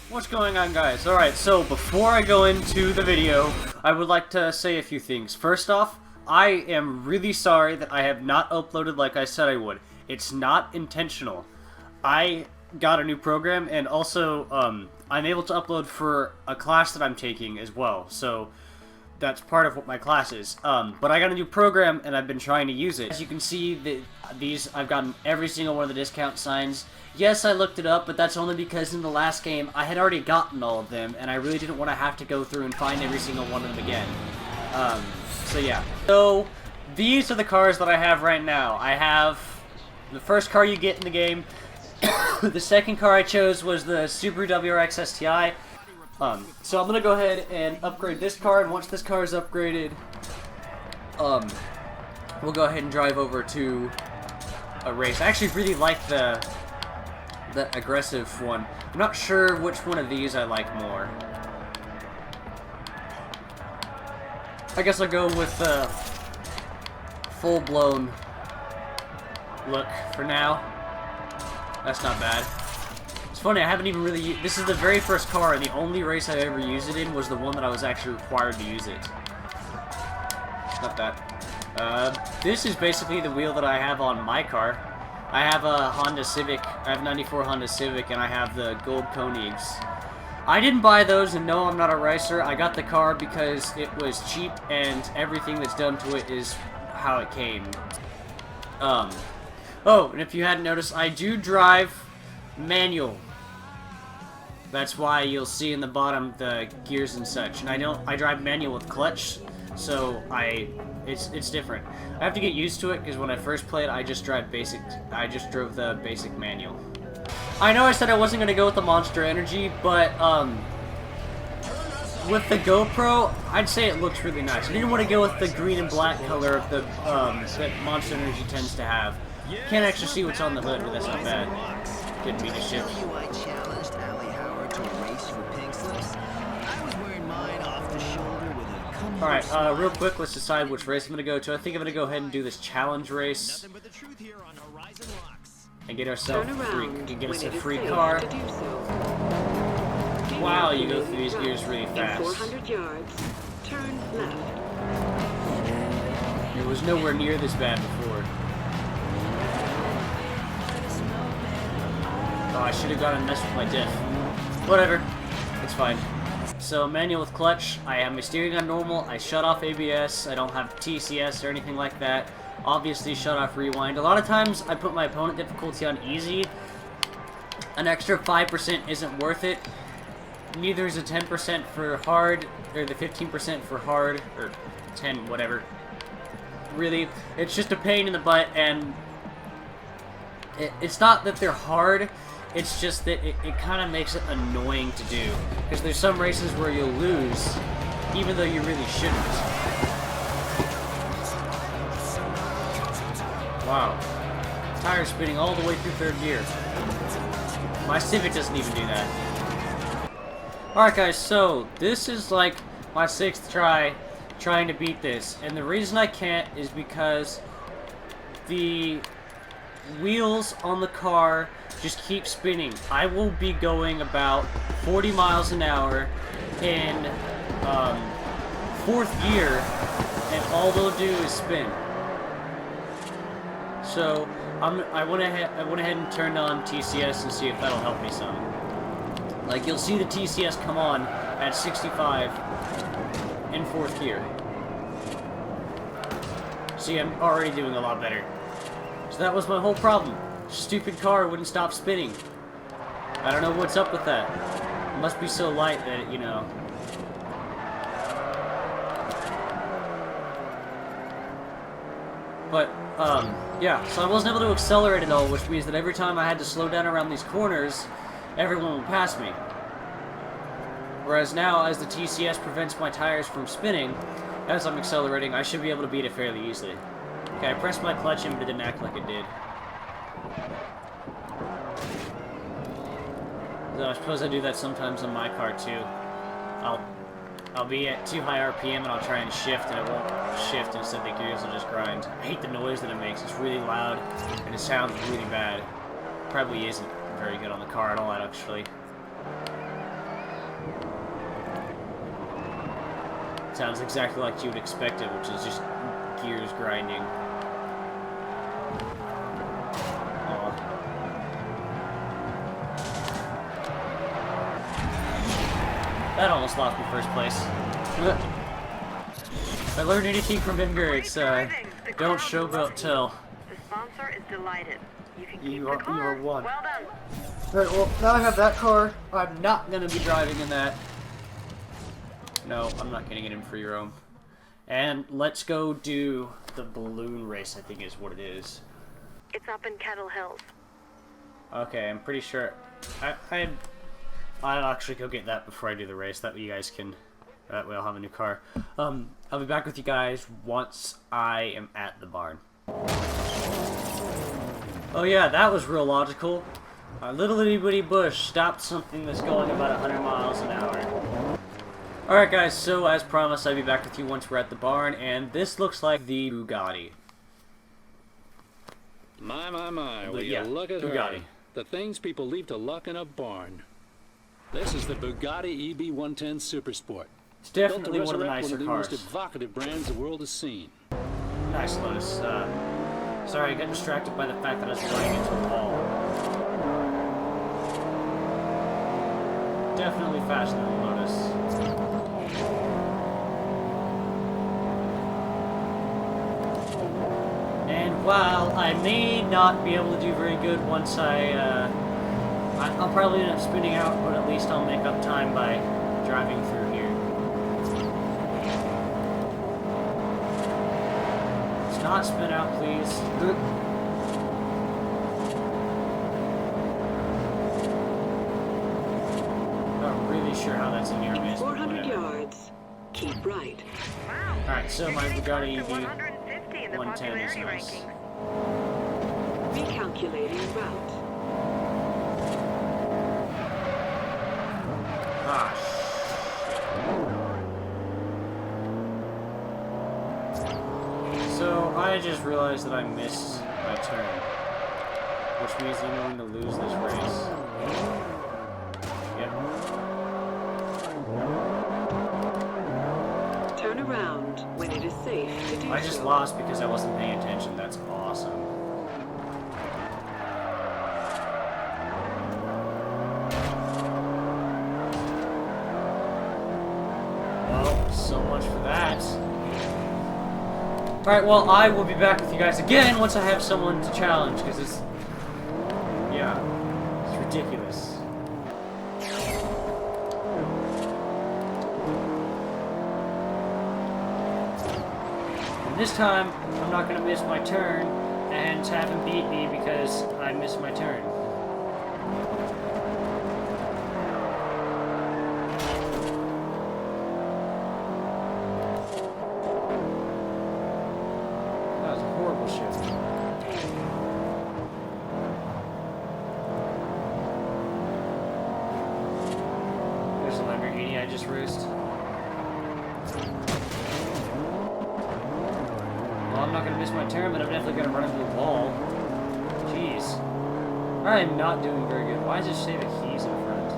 What's going on, guys? Alright, so before I go into the video, I would like to say a few things. First off, I am really sorry that I have not uploaded like I said I would. It's not intentional. I got a new program, and also, I'm able to upload for a class that I'm taking as well, so that's part of what my class is. But I got a new program, and I've been trying to use it. As you can see, I've gotten every single one of the discount signs. Yes, I looked it up, but that's only because in the last game, I had already gotten all of them, and I really didn't want to have to go through and find every single one of them again. So yeah. So, these are the cars that I have right now. I have the first car you get in the game. The second car I chose was the Subaru WRX STI. So I'm gonna go ahead and upgrade this car, and once this car is upgraded, we'll go ahead and drive over to a race. I actually really like the aggressive one. I'm not sure which one of these I like more. I guess I'll go with the full-blown look for now. That's not bad. It's funny, I haven't even really... This is the very first car, and the only race I ever used it in was the one that I was actually required to use it. Not that. This is basically the wheel that I have on my car. I have a Honda Civic. I have 94 Honda Civic, and I have the gold Koenigs. I didn't buy those, and no, I'm not a racer. I got the car because it was cheap, and everything that's done to it is how it came. Oh, and if you hadn't noticed, I do drive manual. That's why you'll see in the bottom the gears and such. And I drive manual with clutch, so it's different. I have to get used to it because when I first played, I just drove the basic manual. I know I said I wasn't gonna go with the Monster Energy, but with the GoPro, I'd say it looks really nice. I didn't want to go with the green and black color of the that Monster Energy tends to have. Can't actually see what's on the hood, but that's not bad. Didn't mean to shift. Alright, real quick, let's decide which race I'm going to go to. I think I'm going to go ahead and do this challenge race. And get ourselves a free car. Wow, you go through these gears really fast. 400 yards, turn left. It was nowhere near this bad before. Oh, I should have gone and messed with my diff. Whatever. It's fine. So, manual with clutch. I have my steering on normal. I shut off ABS. I don't have TCS or anything like that. Obviously, shut off rewind. A lot of times, I put my opponent difficulty on easy. An extra 5% isn't worth it. Neither is a 10% for hard, or the 15% for hard, or 10, whatever. Really, it's just a pain in the butt, and it's not that they're hard. It's just that it kind of makes it annoying to do. Because there's some races where you'll lose, even though you really shouldn't. Wow. Tires spinning all the way through third gear. My Civic doesn't even do that. Alright guys, so this is like my 6th try trying to beat this. And the reason I can't is because the wheels on the car just keep spinning. I will be going about 40 miles an hour in 4th gear, and all they'll do is spin. So I went ahead and turned on TCS and see if that'll help me some. Like, you'll see the TCS come on at 65 in 4th gear. See, I'm already doing a lot better. So that was my whole problem. Stupid car wouldn't stop spinning. I don't know what's up with that. It must be so light that, you know. But, yeah. So I wasn't able to accelerate at all, which means that every time I had to slow down around these corners, everyone would pass me. Whereas now, as the TCS prevents my tires from spinning, as I'm accelerating, I should be able to beat it fairly easily. Okay, I pressed my clutch in, but it didn't act like it did. So I suppose I do that sometimes on my car too. I'll be at too high RPM and I'll try and shift and it won't shift, instead the gears will just grind. I hate the noise that it makes. It's really loud and it sounds really bad. Probably isn't very good on the car at all, actually. Sounds exactly like you would expect it, which is just gears grinding. Aw. That almost lost me first place. If I learned anything from Imgur, it's don't showboat tell. The sponsor is delighted. You can keep You the are car. one. Well done. Alright, well, now I have that car. I'm not gonna be driving in that. No, I'm not getting it in free roam. And let's go do the balloon race, I think is what it is. It's up in Kettle Hills. Okay, I'm pretty sure. I'll actually go get that before I do the race. That way you guys can. That way I'll have a new car. I'll be back with you guys once I am at the barn. Oh yeah, that was real logical. A little itty bitty bush stopped something that's going about 100 miles an hour. Alright guys, so as promised, I'll be back with you once we're at the barn, and this looks like the Bughatti. My, will Yeah, you look at Bughatti. her. The things people leave to luck in a barn. This is the Bughatti EB110 Supersport. It's Built to definitely one of the resurrect nicer one of the most cars. evocative brands the world has seen. Nice Lotus. Sorry, I got distracted by the fact that I was running into a wall. Definitely faster than the Lotus. And while I may not be able to do very good once I'll probably end up spinning out, but at least I'll make up time by driving through here. Let's not spin out, please. Not really sure how that's in your In miss. 400 yards, keep right. Wow. Alright, so my Bughatti EV 150 in the 110 is popularity nice. rankings. Recalculating route. Ah, shit. So, I just realized that I missed my turn. Which means I'm going to lose this race. Yep. Turn around when it is safe to do I just so. lost because I wasn't paying attention. That's awesome. Well, so much for that. Alright, well, I will be back with you guys again once I have someone to challenge, because it's... yeah, it's ridiculous. And this time, I'm not going to miss my turn and have him beat me because I missed my turn. That was a horrible shift. There's the Lamborghini I just raced. Well, I'm not going to miss my turn, but I'm definitely going to run into the wall. Jeez. I am not doing very good. Why does it say that he's in front?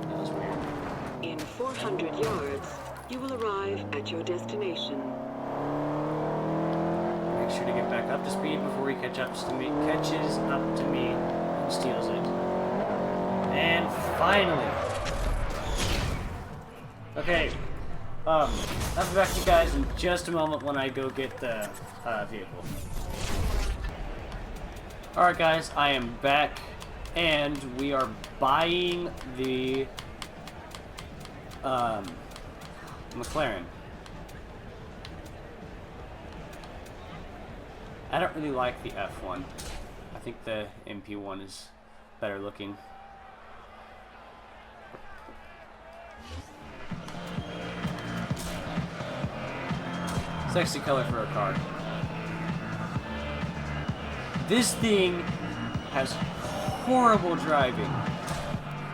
That was weird. In 400 yards, you will arrive at your destination. Make sure to get back up to speed before he catches up to me and steals it. And finally. Okay. I'll be back to you guys in just a moment when I go get the vehicle. Alright guys, I am back and we are buying the McLaren. I don't really like the F1. I think the MP1 is better looking. Sexy color for a car. This thing has horrible driving.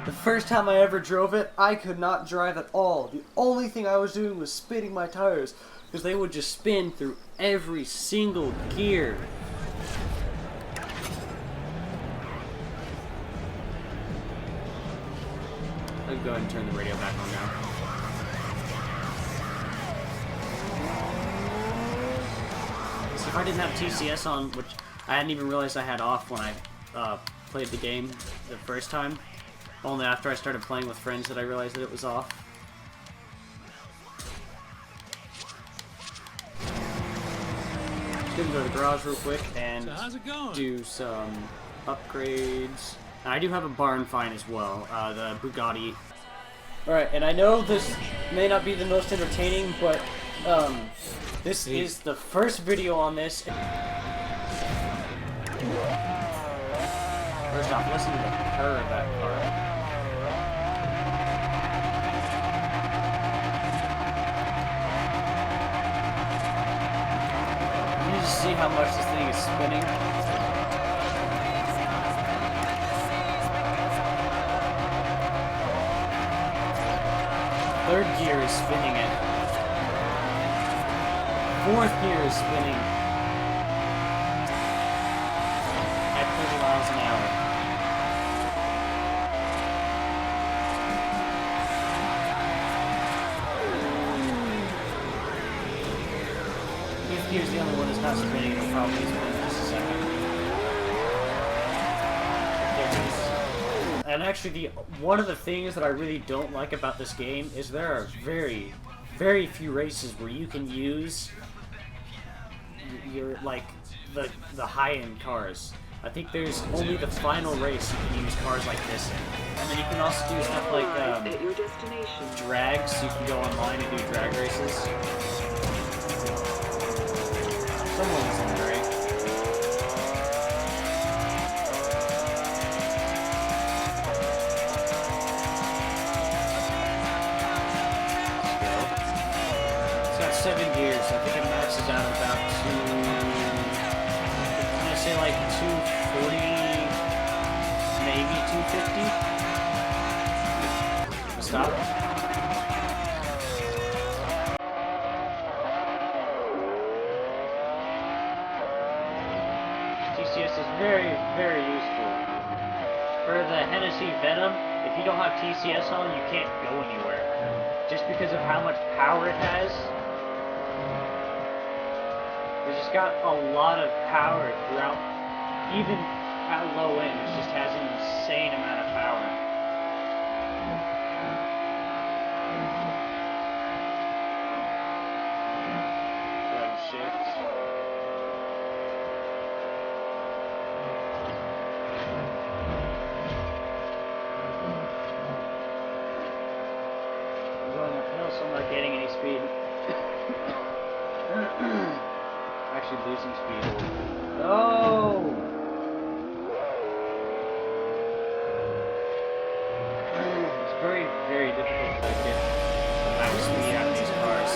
The first time I ever drove it, I could not drive at all. The only thing I was doing was spinning my tires because they would just spin through every single gear. Let me go ahead and turn the radio back on now. if I didn't have TCS on, which I hadn't even realized I had off when I played the game the first time, only after I started playing with friends that I realized that it was off. Just gonna go to the garage real quick and do some upgrades. And I do have a barn find as well, the Bughatti. Alright, and I know this may not be the most entertaining, but this is the first video on this. First off, listen to the purr of that car. You just see how much this thing is spinning. Third gear is spinning it. Fourth gear is spinning at 30 miles an hour. Fifth gear is the only one that's not spinning. It'll probably spin in just a second. There it is. And actually, one of the things that I really don't like about this game is there are very, very few races where you can use your the high-end cars. I think there's only the final race you can use cars like this in. And then you can also do stuff like drags, so you can go online and do drag races. Someone's in there, right? It's got 7 gears. I think it maxes out about I'm gonna say like 240, maybe 250. Stop. TCS is very, very useful. For the Hennessy Venom, if you don't have TCS on, you can't go anywhere. Just because of how much power it has. It's just got a lot of power throughout, even at low end, it just has an insane amount of power. Grab shift. I'm going uphill, so I'm not getting any speed. Actually losing speed. Oh! It's very, very difficult to get the max speed out of these cars.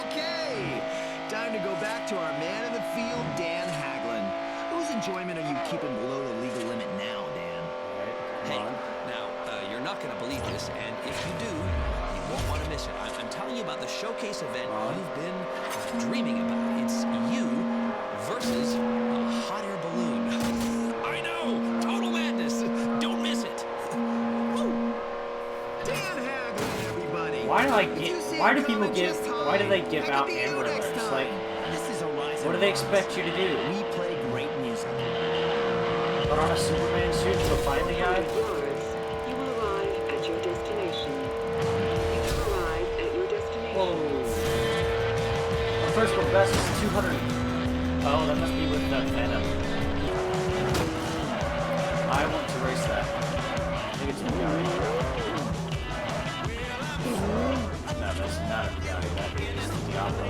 Okay! Time to go back to our man in the field, Dan Haglin. Whose enjoyment are you keeping below the legal limit now, Dan? Hey, now, you're not going to believe this, and if you do, you won't want to miss it. I'm telling you about the showcase event you've been dreaming about. It's you versus a hot air balloon. I know! Total madness! Don't miss it! Woo! Dan Haglin, everybody! Why do they give out Amber Alerts? Like, This is Horizon what do they expect you to do? We play great music. Put on a Superman suit and go find the guy? You will arrive at your destination. You have arrived at your destination. Whoa. The first one best is 200. Oh, that must be with the Venom. I want to race that. I think it's a Bughatti. No, that's not a Bughatti. That is the Diablo.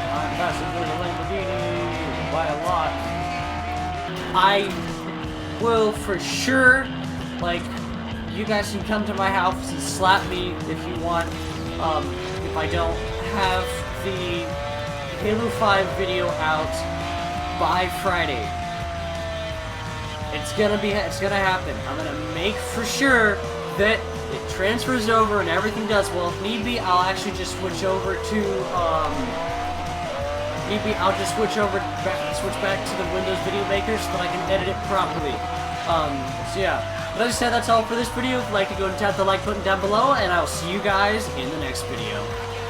I'm passing through the Lamborghini by a lot. I will for sure, like, you guys can come to my house and slap me if you want, if I don't have the Halo 5 video out by Friday. It's gonna happen. I'm gonna make for sure that it transfers over and everything does well. If need be, I'll actually just switch over to, maybe I'll just switch back to the Windows Video Maker so that I can edit it properly. So yeah. But as I said, that's all for this video. If you'd like to go and tap the like button down below, and I'll see you guys in the next video.